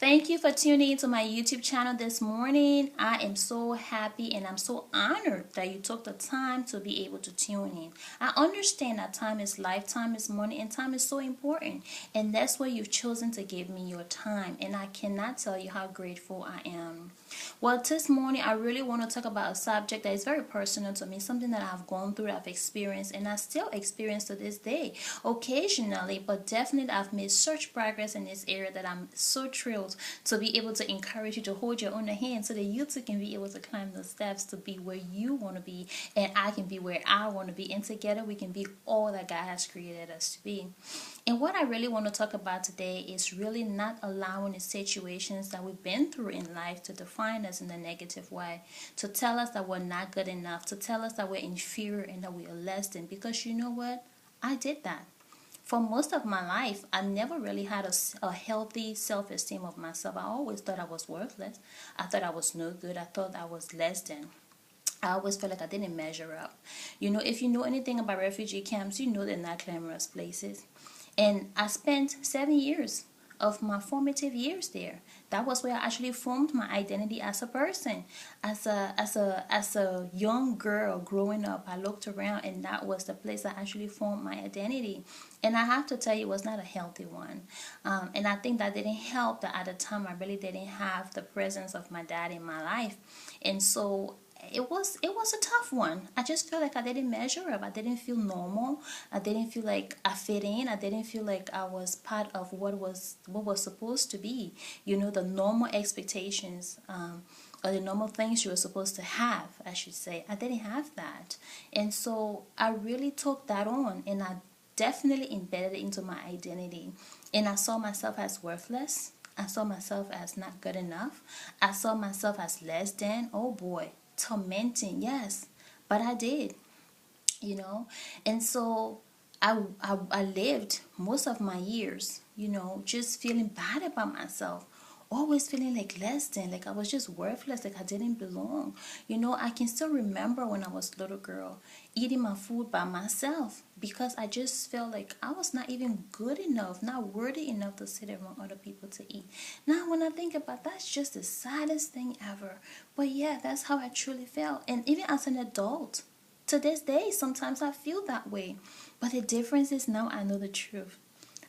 Thank you for tuning into my YouTube channel this morning. I am so happy and I'm so honored that you took the time to be able to tune in. I understand that time is life, time is money, and time is so important. And that's why you've chosen to give me your time. And I cannot tell you how grateful I am. Well, this morning I really want to talk about a subject that is very personal to me, something that I've gone through, I've experienced, and I still experience to this day, occasionally, but definitely I've made such progress in this area that I'm so thrilled to be able to encourage you to hold your own hand so that you too can be able to climb the steps to be where you want to be, and I can be where I want to be, and together we can be all that God has created us to be. And what I really want to talk about today is really not allowing the situations that we've been through in life to define us in a negative way, to tell us that we're not good enough, to tell us that we're inferior and that we are less than. Because you know what? I did that. For most of my life, I never really had a healthy self-esteem of myself. I always thought I was worthless. I thought I was no good. I thought I was less than. I always felt like I didn't measure up. You know, if you know anything about refugee camps, you know they're not glamorous places. And I spent 7 years of my formative years there. That was where I actually formed my identity as a person. As a young girl growing up, I looked around and that was the place I actually formed my identity. And I have to tell you, it was not a healthy one. And I think that didn't help that at the time I really didn't have the presence of my dad in my life. And so it was a tough one. I just felt like I didn't measure up. I didn't feel normal. I didn't feel like I fit in. I didn't feel like I was part of what was supposed to be. You know, the normal expectations, or the normal things you were supposed to have, I should say. I didn't have that. And so I really took that on, and I definitely embedded it into my identity. And I saw myself as worthless. I saw myself as not good enough. I saw myself as less than. Oh boy, tormenting, yes. But I did, you know. And so I lived most of my years, just feeling bad about myself, always feeling like less than, like I was just worthless, like I didn't belong. I can still remember when I was a little girl eating my food by myself because I just felt like I was not even good enough, not worthy enough to sit around other people to eat. Now when I think about that, that's just the saddest thing ever. But yeah, that's how I truly felt. And even as an adult, to this day, sometimes I feel that way. But the difference is now I know the truth.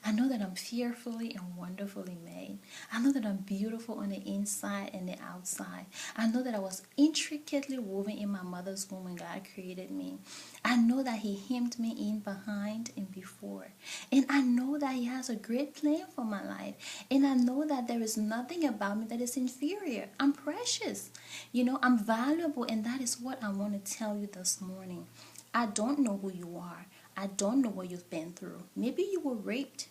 I know that I'm fearfully and wonderfully made. I know that I'm beautiful on the inside and the outside. I know that I was intricately woven in my mother's womb when God created me. I know that He hemmed me in behind and before. And I know that He has a great plan for my life. And I know that there is nothing about me that is inferior. I'm precious. I'm valuable. And that is what I want to tell you this morning. I don't know who you are. I don't know what you've been through. Maybe you were raped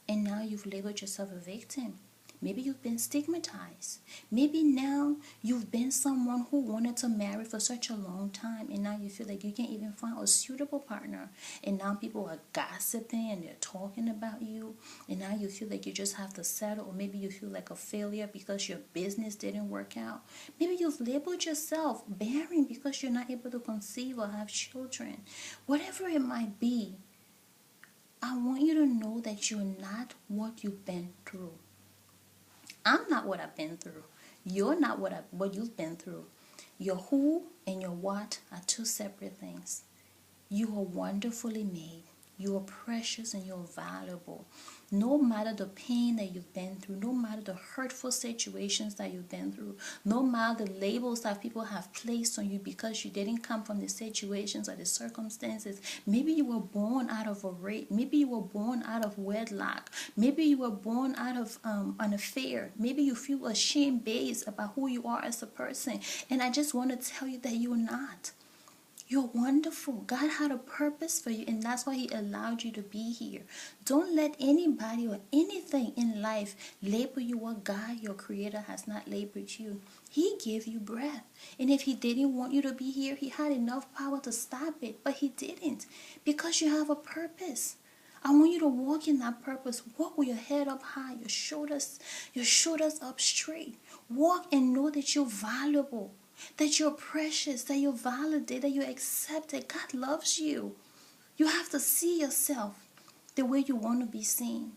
and now you've labeled yourself a victim. Maybe you've been stigmatized. Maybe now you've been someone who wanted to marry for such a long time and now you feel like you can't even find a suitable partner. And now people are gossiping and they're talking about you. And now you feel like you just have to settle, or maybe you feel like a failure because your business didn't work out. Maybe you've labeled yourself barren because you're not able to conceive or have children. Whatever it might be, I want you to know that you're not what you've been through. I'm not what I've been through. You're not what you've been through. Your who and your what are two separate things. You are wonderfully made. You are precious and you're valuable. No matter the pain that you've been through, no matter the hurtful situations that you've been through, no matter the labels that people have placed on you because you didn't come from the situations or the circumstances. Maybe you were born out of a rape. Maybe you were born out of wedlock. Maybe you were born out of an affair. Maybe you feel ashamed based about who you are as a person. And I just want to tell you that you're not. You're wonderful. God had a purpose for you, and that's why He allowed you to be here. Don't let anybody or anything in life label you what God, your Creator, has not labeled you. He gave you breath. And if He didn't want you to be here, He had enough power to stop it, but He didn't, because you have a purpose. I want you to walk in that purpose. Walk with your head up high, your shoulders up straight. Walk and know that you're valuable, that you're precious, that you're validated, that you're accepted. God loves you. You have to see yourself the way you want to be seen.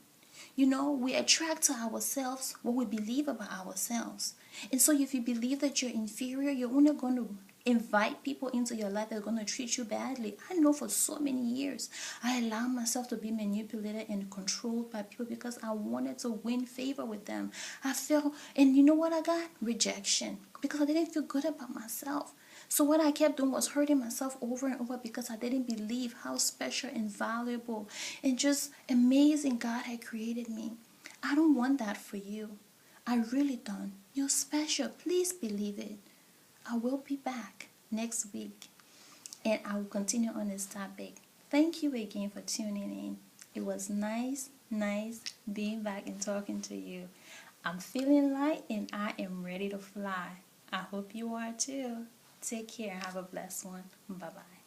You know, we attract to ourselves what we believe about ourselves. And so if you believe that you're inferior, you're only going to invite people into your life that are going to treat you badly. I know for so many years, I allowed myself to be manipulated and controlled by people because I wanted to win favor with them. I felt, and you know what I got? Rejection. Because I didn't feel good about myself. So what I kept doing was hurting myself over and over because I didn't believe how special and valuable and just amazing God had created me. I don't want that for you. I really don't. You're special. Please believe it. I will be back next week and I will continue on this topic. Thank you again for tuning in. It was nice being back and talking to you. I'm feeling light and I am ready to fly. I hope you are too. Take care. Have a blessed one. Bye bye.